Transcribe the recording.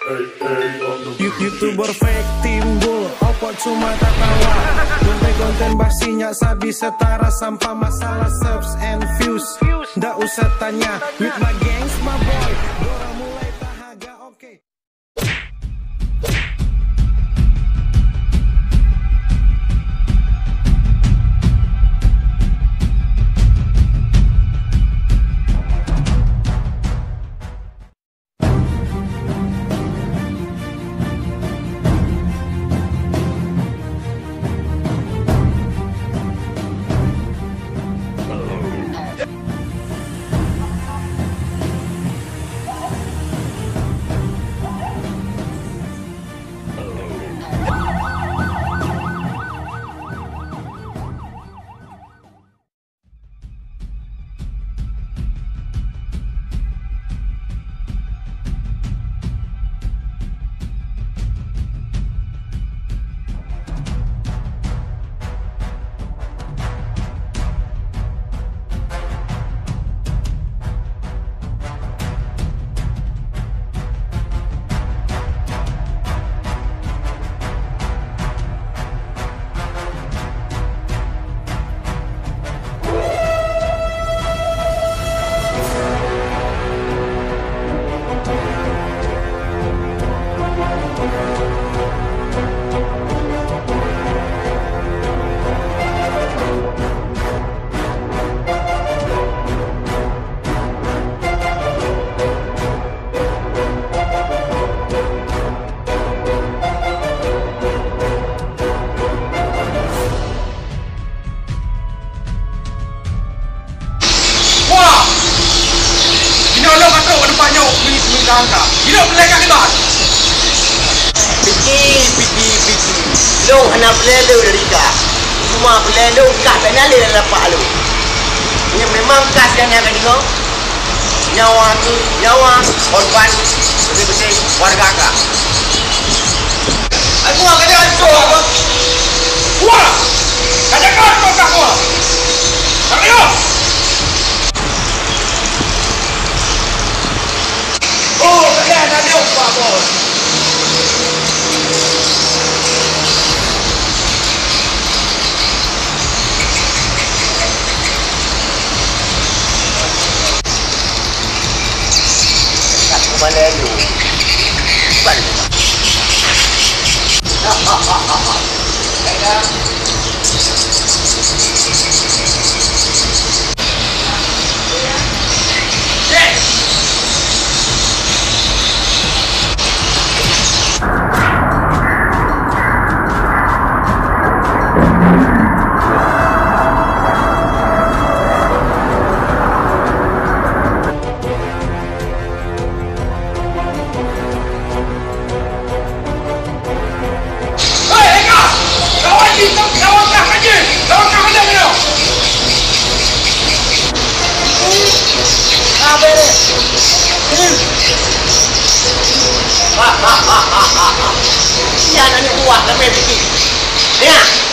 YouTuber fake timbul, opo cuma tertawa. Konten-konten basinya sabi setara sampah masalah subs and views. Nggak usah tanya, with my gangs my boy. Dora mulai tahaga oke. Hidup belakang hebat. Piti. Long anak pelelu dari kah. Semua pelelu kah tak nyala dalam lapak lu. Ini memang kas yang akan tengok. Nyawa korban betul-betul warga kah. Aku akan kena hancur apa? Wah! Katakan kau tak kuat. Tak boleh. Oh, kalian ada apa, bos? Tak kemana lu? Balik. Baiklah. Siapa nak buat kami begini? Dengar.